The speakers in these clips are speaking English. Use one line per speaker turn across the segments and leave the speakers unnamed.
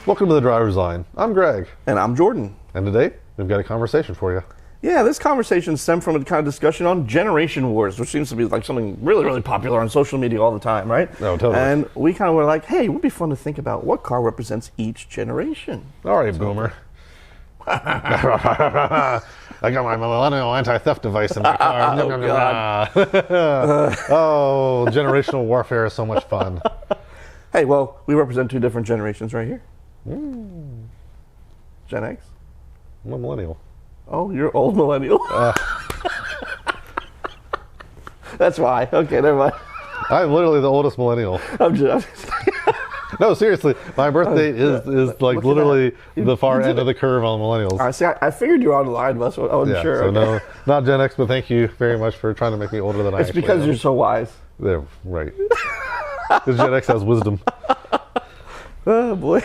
Welcome to the Driver's Line. I'm Greg,
And I'm Jordan.
and today we've got a conversation for you.
Yeah, this conversation stemmed from a kind of discussion on generation wars, which seems to be like something really, really popular on social media all the time, right?
Oh, totally.
And we kind of were like, hey, it would be fun to think about what car represents each generation.
All right, Boomer. I got my millennial anti-theft device in my car.
Oh, God.
Oh, generational warfare is so much fun.
Hey, well, we represent two different generations right here. Gen X.
I'm a millennial.
Oh, you're old millennial. That's why. Okay, never mind.
I'm literally the oldest millennial.
I'm just
No, seriously, my birth date is like
Look at
literally
that.
the far
You did
end of the curve on millennials.
I see. I figured you were on the line, but I wasn't
Yeah,
sure.
so
Okay.
no, not Gen X, but thank you very much for trying to make me older than I
It's
actually
because
am.
you're so wise.
They're right. Because Gen X has wisdom.
Oh boy,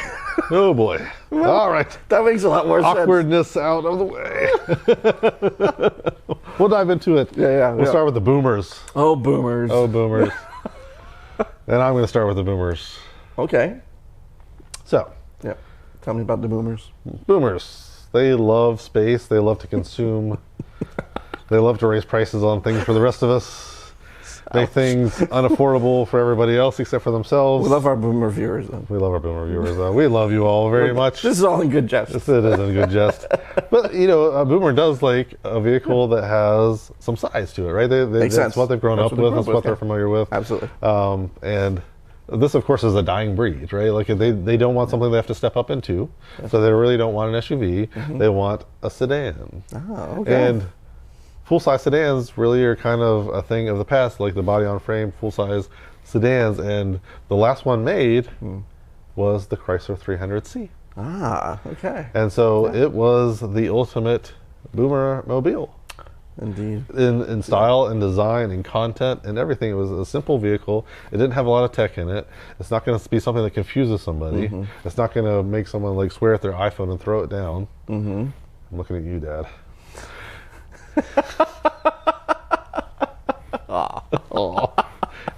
Oh boy. All right.
that makes a lot more sense.
Awkwardness out of the way. We'll dive into it.
Yeah.
We'll start with the boomers.
Oh, boomers.
Oh, boomers. And I'm going to start with the boomers.
Okay.
So,
Yeah. Tell me about the boomers.
boomers. They love space. They love to consume. They love to raise prices on things for the rest of us. Make things unaffordable for everybody else except for themselves.
We love our boomer viewers, though.
We love our boomer viewers, though. We love you all very much.
This is all in good jest.
It is a good jest. But, you know, a boomer does like a vehicle that has some size to it, right?
Makes
That's
sense.
what they've grown
That's
up
what
with.
they've
That's
grown
what
up
they're
with,
familiar with.
Absolutely.
And this, of course, is a dying breed, right? Like they don't want something they have to step up into. So they really don't want an SUV. They want a sedan.
Oh, okay.
And full-size sedans really are kind of a thing of the past, like the body-on-frame full-size sedans. And the last one made was the Chrysler 300C.
Okay.
And so it was the ultimate boomer mobile
Indeed.
in style and design and content and everything. It was a simple vehicle. It didn't have a lot of tech in it. It's not going to be something that confuses somebody. It's not going to make someone like swear at their iPhone and throw it down. I'm looking at you, Dad.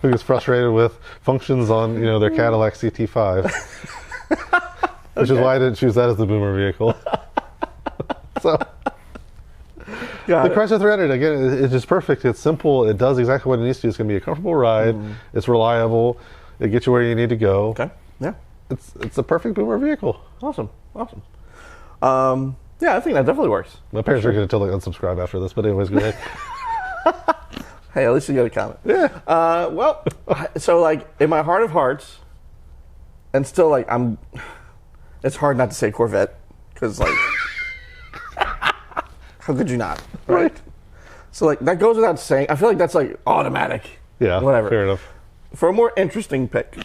Who gets frustrated with functions on their Cadillac CT5, which is why I didn't choose that as the boomer vehicle. So
Got
the
it.
Chrysler 300 again, it's just perfect. It's simple. It does exactly what it needs to. It's going to be a comfortable ride. It's reliable. It gets you where you need to go.
Okay. Yeah.
It's a perfect boomer vehicle.
Awesome. Yeah, I think that definitely works.
My parents are going to totally unsubscribe after this, but anyways, go ahead.
Hey, at least you got a comment.
Yeah.
Well, so like in my heart of hearts, and still like it's hard not to say Corvette because like, how could you not? Right. So like that goes without saying. I feel like that's like automatic.
Yeah.
Whatever.
Fair enough.
For a more interesting pick,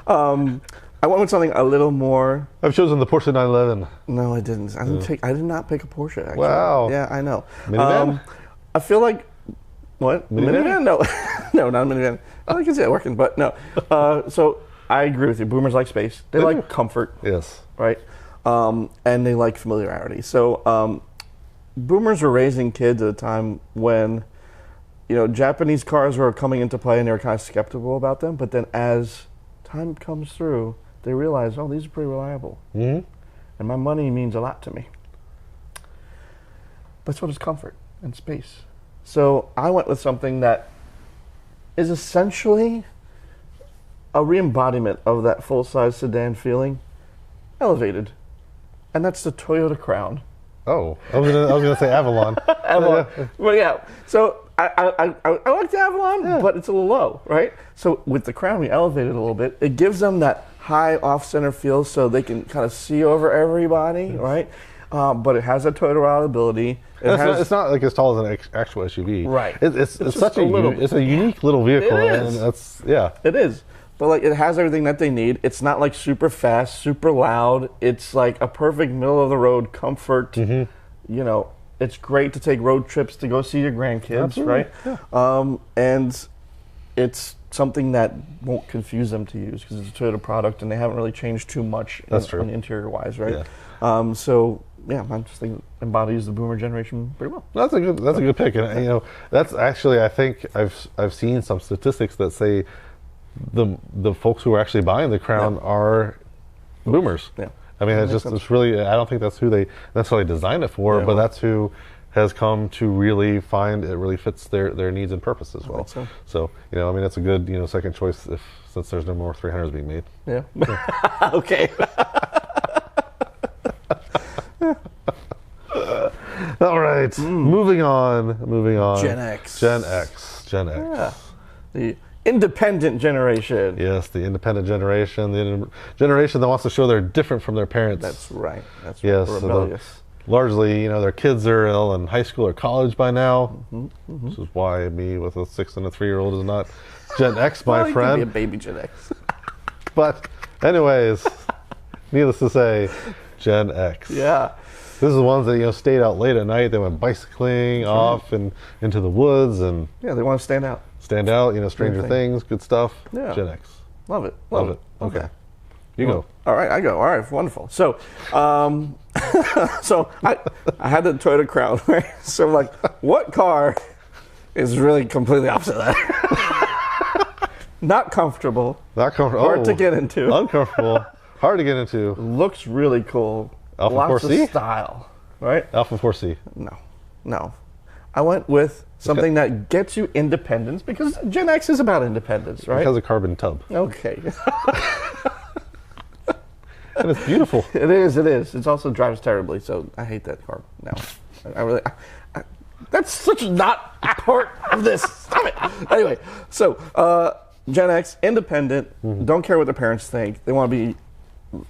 I went with something a little more.
I've chosen the Porsche 911.
No, I didn't. I did not pick a Porsche. Actually.
Wow.
Yeah, I know.
Minivan?
I feel like what
Minivan?
No, no, not a minivan. I can see it working, but no. So I agree with you. Boomers like space. They like
do.
comfort,
Yes.
right? And they like familiarity. So boomers were raising kids at a time when Japanese cars were coming into play, and they were kind of skeptical about them. But then as time comes through, they realize, oh, these are pretty reliable.
Mm-hmm.
And my money means a lot to me. But so does comfort and space. So I went with something that is essentially a re-embodiment of that full-size sedan feeling, elevated. And that's the Toyota Crown.
Oh, I was gonna say Avalon.
Avalon. Well, yeah. So I like the Avalon, but it's a little low, right? So with the Crown, we elevate it a little bit. It gives them that high off-center feel, so they can kind of see over everybody, right? But it has that Toyota reliability.
It's not like as tall as an actual SUV.
Right.
It's
just
such
a little-
it's a unique little vehicle,
It
and
is.
that's
It is. But like it has everything that they need. It's not like super fast, super loud. It's like a perfect middle of the road comfort. It's great to take road trips to go see your grandkids,
Absolutely.
right? And it's something that won't confuse them to use because it's a Toyota product and they haven't really changed too much
That's true.
on interior wise, right?
Yeah.
So yeah, I just think it embodies the boomer generation pretty well.
That's a good pick, and that's actually I think I've seen some statistics that say the folks who are actually buying the Crown are boomers.
Yeah.
I mean,
That makes
it's really, I don't think that's who they necessarily designed it for,
Yeah,
but
well.
that's who has come to really find it really fits their needs and purpose as well.
think so.
So, I mean, it's a good, second choice since there's no more 300s being made.
Yeah. Okay.
All right, moving on.
Gen X.
Gen X.
Yeah. The independent generation.
Yes, the independent generation, the generation that wants to show they're different from their parents.
That's right. That's
Yes,
right.
so
Rebellious.
largely, their kids are in high school or college by now,
Mm-hmm,
which is why me with a 6 and a 3-year-old is not Gen X, my
Well, you
friend.
could be a baby Gen X.
But, anyways, needless to say, Gen X.
Yeah.
This is the ones that stayed out late at night. They went bicycling off and into the woods and
Yeah, they want to stand out.
stand out. Stranger
thing.
Things, good stuff.
Yeah.
Gen X.
Love it.
Love it. Okay. You go.
All right, I go. All right, wonderful. So, so I had the Toyota Crown, right? So I'm like, what car is really completely opposite of that? Not comfortable.
Not comfortable.
Hard to get into.
Uncomfortable. Hard to get into.
Looks really cool.
Alpha
Lots
4C?
of style, right?
Alpha 4C.
No. I went with something that gets you independence because Gen X is about independence, right?
It has a carbon tub.
Okay.
And it's beautiful.
It is. It also drives terribly, so I hate that car now. I really. That's such not a part of this. Stop it. Anyway, so Gen X, independent, don't care what their parents think. They want to be,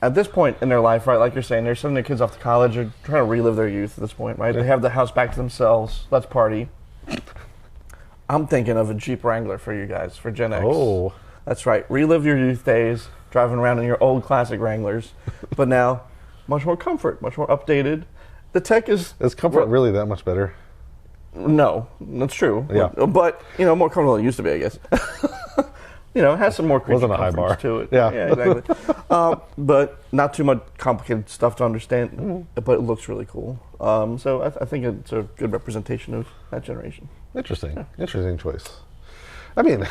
at this point in their life, right, like you're saying, they're sending their kids off to college, they're trying to relive their youth at this point, right? They have the house back to themselves. Let's party. I'm thinking of a Jeep Wrangler for you guys, for Gen X.
Oh.
That's right. Relive your youth days, driving around in your old classic Wranglers, but now much more comfort, much more updated. The tech is...
Is comfort really that much better?
No, that's true.
Yeah.
But, more comfortable than it used to be, I guess. It has some more creature
Wasn't a high
comforts
bar.
to it.
Yeah.
Exactly. But not too much complicated stuff to understand, but it looks really cool. So I think it's a good representation of that generation.
Interesting. Interesting choice. I mean,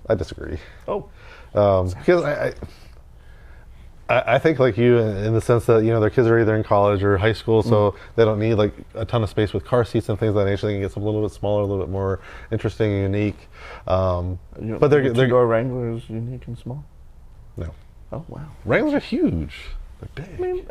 I disagree.
Oh.
Because I think like you in the sense that their kids are either in college or high school, so they don't need like a ton of space with car seats and things of that nature. They can get something a little bit smaller, a little bit more interesting and unique. But they're
two-door Wrangler is unique and small.
no.
Oh wow.
Wranglers are huge. They're big.
I mean,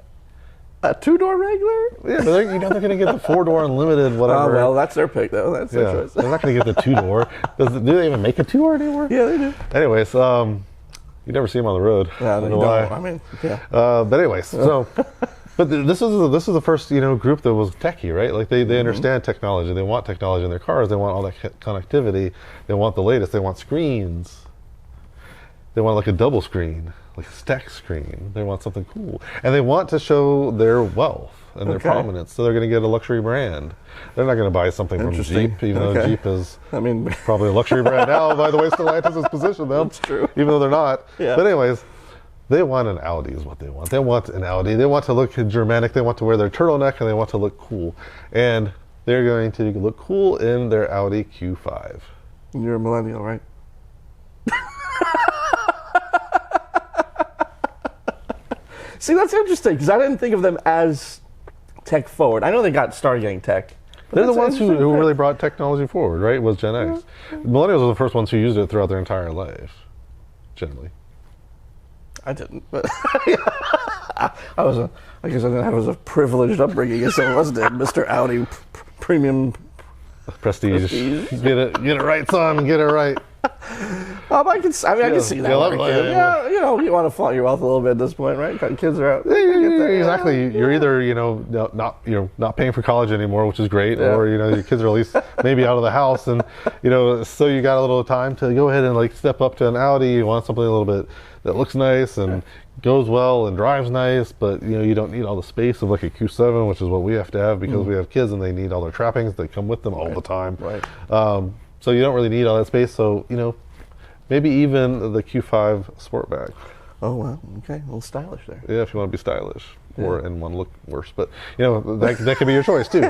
a two-door Wrangler?
Yeah, but they're going to get the 4-door unlimited, whatever.
Oh well, that's their pick though. That's their
Yeah,
choice.
they're not going to get the 2-door. Do they even make a 2-door anymore?
Yeah, they do.
Anyways, you never see them on the road.
Yeah,
I
they
don't know
don't.
why.
I mean, yeah.
But anyways, so, but this is the first group that was techie, right? Like they understand technology. They want technology in their cars. They want all that connectivity. They want the latest. They want screens. They want like a double screen, like a stack screen. They want something cool, and they want to show their wealth and their prominence. So they're going to get a luxury brand. They're not going to buy something from
Interesting.
Jeep, even though Jeep is
I mean,
probably a luxury brand now. By the way, Stellantis has positioned them.
That's true.
Even though they're not.
Yeah.
But anyways, they want an Audi is what they want. They want an Audi. They want to look Germanic. They want to wear their turtleneck, and they want to look cool. And they're going to look cool in their Audi Q5.
you're a millennial, right? See, that's interesting because I didn't think of them as tech forward. I know they got started getting tech. but
They're the
that's an
ones who
interesting pick.
really brought technology forward, right? Was Gen X. Millennials were the first ones who used it throughout their entire life, generally.
I didn't, but I guess I was a privileged upbringing, as it was did. Mr. Audi Premium.
Prestige. Get it right, son. Get it right.
I can see that.
yeah,
working.
yeah.
You want to flaunt your wealth a little bit at this point, right? Kids are out.
Exactly. You're either not paying for college anymore, which is great, or your kids are at least maybe out of the house, and so you got a little time to go ahead and like step up to an Audi. You want something a little bit that looks nice and goes well and drives nice, but you don't need all the space of like a Q7, which is what we have to have because we have kids and they need all their trappings that come with them all the time.
Right.
So you don't really need all that space. So maybe even the Q5 Sportback.
Oh wow. Okay. A little stylish there.
Yeah, if you want to be stylish, or in one look worse, but that could be your choice too.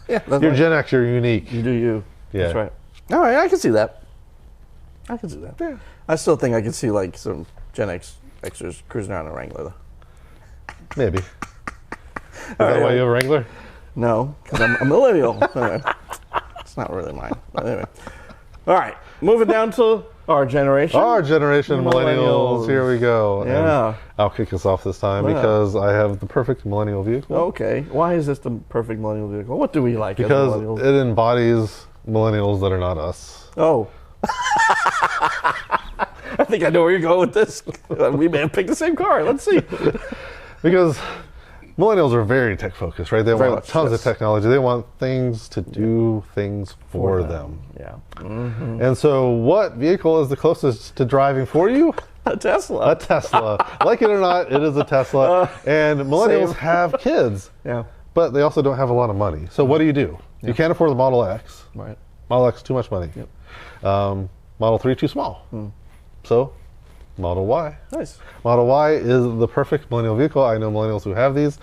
Yeah. That's
You're
right.
Gen X, you're unique.
You do you.
Yeah.
That's right. All right. I can see that. I could see that.
Yeah.
I still think I could see like some Gen Xers cruising around in a Wrangler though.
Maybe. Is that why you have a Wrangler?
No, because I'm a millennial. Anyway, it's not really mine. But anyway. All right, moving down to our generation.
Our generation, millennials. Here we go.
Yeah.
And I'll kick us off this time because I have the perfect millennial vehicle.
Okay. Why is this the perfect millennial vehicle? What do we like
Because
as millennials?
it embodies millennials that are not us.
Oh. I think I know where you're going with this. We may have picked the same car. Let's see.
Because millennials are very tech focused, right? They
Very
want
much,
tons
yes.
of technology. They want things to do things for them.
Yeah.
And so, what vehicle is the closest to driving for you?
A Tesla.
A Tesla. Like it or not, it is a Tesla. And millennials
same.
have kids,
Yeah.
but they also don't have a lot of money. So, what do? You can't afford the Model X.
Right.
Model X, too much money.
Yep.
Model 3, too small. So, Model Y.
Nice.
Model Y is the perfect millennial vehicle. I know millennials who have these.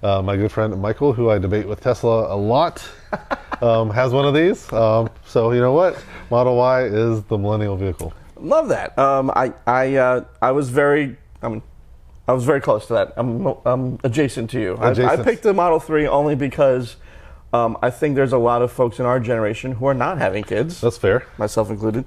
My good friend Michael, who I debate with Tesla a lot, has one of these. So you know what? Model Y is the millennial vehicle.
Love that. I was very close to that. I'm adjacent to you. I
Adjacent.
picked the Model 3 only because I think there's a lot of folks in our generation who are not having kids,
That's fair.
myself included.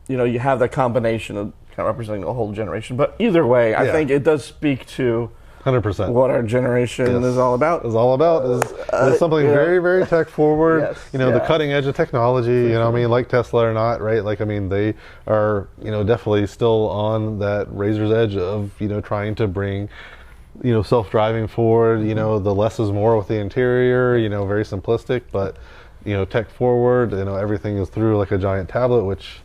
You have that combination of kind of representing the whole generation. But either way, I
Yeah.
think it does speak to
100%.
what our generation is all about.
Is all about is something
yeah.
very, very tech forward.
Yes,
The
yeah.
cutting edge of technology. Like Tesla or not, right? They are definitely still on that razor's edge of trying to bring self-driving forward. The less is more with the interior. Very simplistic, but tech forward. Everything is through like a giant tablet, which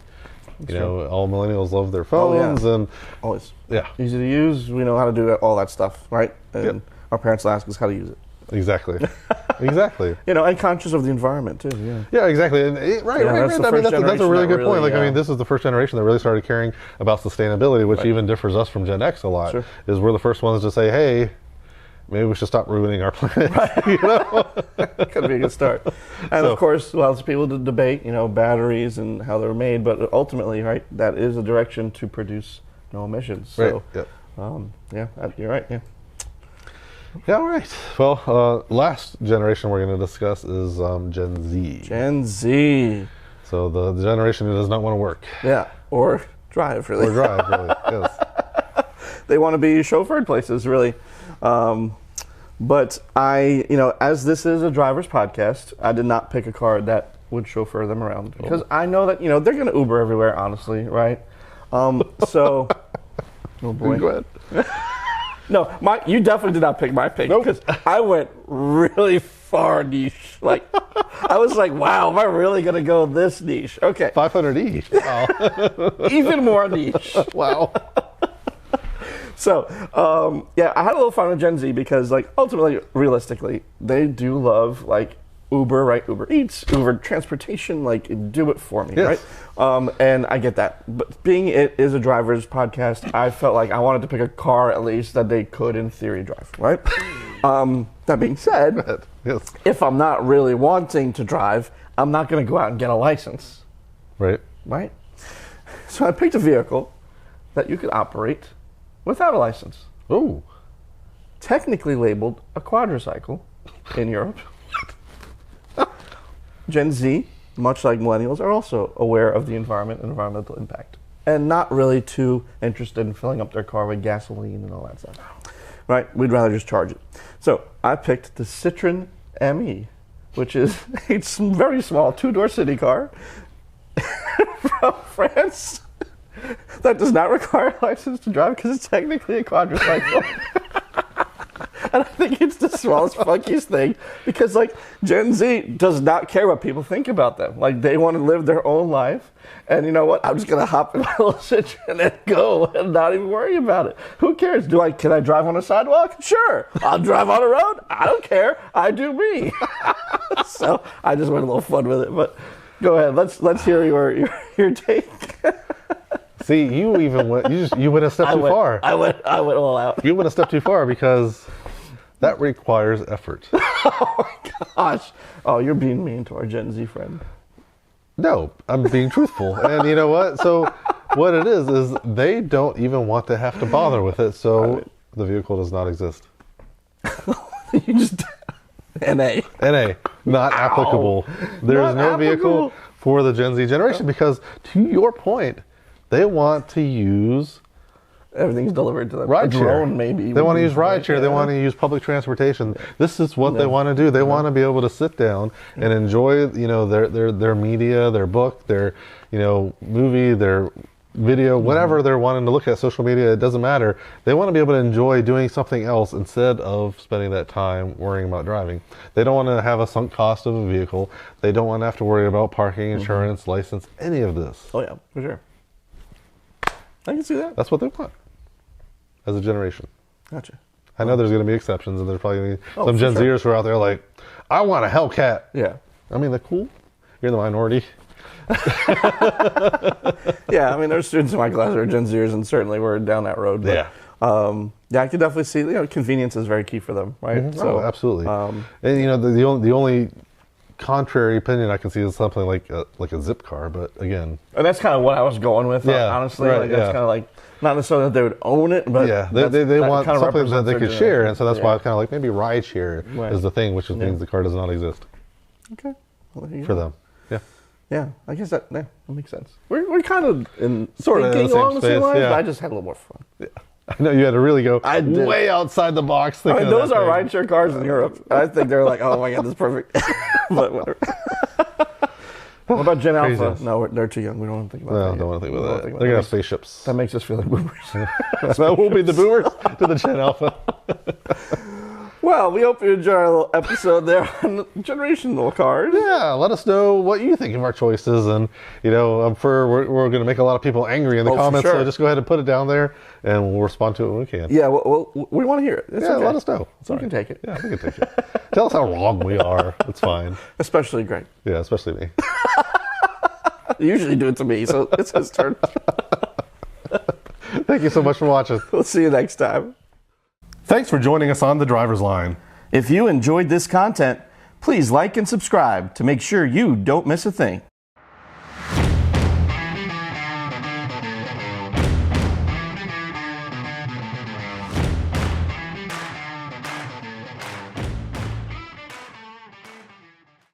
all millennials love their phones and
Always.
yeah.
Easy to use. We know how to do all that stuff, right? And
Yep.
our parents will ask us how to use it.
Exactly. Exactly.
And conscious of the environment too. Yeah.
Yeah, exactly. And right.
that's the first
That's a
generation
really
that
good point.
really,
This is the first generation that really started caring about sustainability, which
Right.
even differs us from Gen X a lot.
Sure.
Is we're the first ones to say, hey, maybe we should stop ruining our planet.
Could be a good start. And
So-
of course, lots of people to debate, batteries and how they're made, but ultimately, right, that is a direction to produce no emissions. So,
Right. Yep.
you're right. Yeah.
Yeah. All right. Well, last generation we're going to discuss is Gen Z.
Gen Z.
So the generation who does not want to work
Yeah. Or drive, really.
or drive. Really. Yes.
They want to be chauffeured places, really. But as this is a driver's podcast, I did not pick a car that would chauffeur them around because I know that they're going to Uber everywhere, honestly, right? Oh boy.
Go ahead.
No, you definitely did not pick my pick because I went really far niche. Like, I was like, wow, am I really going to go this niche? Okay,
500 each. Wow.
even more niche.
Wow.
So, I had a little fun with Gen Z because, ultimately, realistically, they do love, Uber, right? Uber Eats, Uber transportation, do it for me,
Yes.
right? And I get that. But being it is a driver's podcast, I felt like I wanted to pick a car, at least, that they could, in theory, drive, right? That being said,
Yes.
if I'm not really wanting to drive, I'm not going to go out and get a license,
Right.
right? So I picked a vehicle that you could operate without a license.
Oh.
Technically labeled a quadricycle in Europe. Gen Z, much like millennials, are also aware of the environment and environmental impact, and not really too interested in filling up their car with gasoline and all that stuff. Right? We'd rather just charge it. So I picked the Citroen ME, which is a very small two-door city car from France that does not require a license to drive because it's technically a quadricycle. And I think it's the smallest, funkiest thing because, Gen Z does not care what people think about them. They want to live their own life. And you know what? I'm just going to hop in my little Citroen and go and not even worry about it. Who cares? Can I drive on a sidewalk? Sure. I'll drive on a road. I don't care. I do me. So I just went a little fun with it. But go ahead. Let's hear your take.
See, you even went. You went a step too far.
I went all out.
You went a step too far because that requires effort.
Oh my gosh! Oh, you're being mean to our Gen Z friend.
No, I'm being truthful. And you know what? So what it is they don't even want to have to bother with it, so the vehicle does not exist.
You just NA.
NA, not applicable. There is no vehicle for the Gen Z generation because, to your point, they want to use
everything's delivered to them.
Rideshare.
A drone, maybe.
They want to use rideshare. They want to use public transportation. This is what they want to do. They want to be able to sit down and enjoy, their media, their book, their, movie, their video, whatever they're wanting to look at, social media, it doesn't matter. They want to be able to enjoy doing something else instead of spending that time worrying about driving. They don't want to have a sunk cost of a vehicle. They don't want to have to worry about parking, insurance, license, any of this.
Oh yeah, for sure. I can see that.
That's what they want as a generation.
Gotcha.
I know there's going to be exceptions, and there's probably going to be some
for
Gen
sure.
Zers who are out there like, I want a Hellcat.
Yeah.
I mean, they're cool. You're in the minority.
Yeah, I mean, there's students in my class that are Gen Zers, and certainly we're down that road. But, yeah, I could definitely see, convenience is very key for them, right?
So, absolutely. And, the only contrary opinion I can see is something like a zip car, but again.
And that's kind of what I was going with, honestly.
Right,
like, that's kind of like, not necessarily that they would own it, but
they want
kind of
something that they could share, and so that's why
yeah.
it's kind of like maybe ride share is the thing, which means the car does not exist
Okay. Well, there you
for
go.
them. Yeah.
Yeah, I guess that makes sense. We're kind of
Sort of in the same
along the same
space,
lines,
yeah.
but I just had a little more fun.
Yeah. I know you had to really go
I did.
way outside the box.
I mean,
Thinking
those
of
are
that
rideshare cars in Europe. I think they're like, oh my god, this is perfect. But whatever. What about Gen Alpha?
Craziness.
No, they're too young. We don't want to think about that.
No, don't want to think
We
about
don't
that.
think
They're going to have
that.
spaceships.
That makes us feel like boomers.
So we'll be the boomers to the Gen Alpha.
Well, we hope you enjoy our little episode there on generational cars.
Yeah, let us know what you think of our choices, and I'm sure we're going to make a lot of people angry in the
Oh, for
comments.
sure.
So just go ahead and put it down there, and we'll respond to it when we can.
Yeah, well, we want to hear it. It's okay.
Let us know.
You can take it.
Yeah, we can take it. Tell us how wrong we are. It's fine.
Especially Greg.
Yeah, especially me.
You usually do it to me, so it's his turn.
Thank you so much for watching.
We'll see you next time.
Thanks for joining us on The Driver's Line.
If you enjoyed this content, please like and subscribe to make sure you don't miss a thing.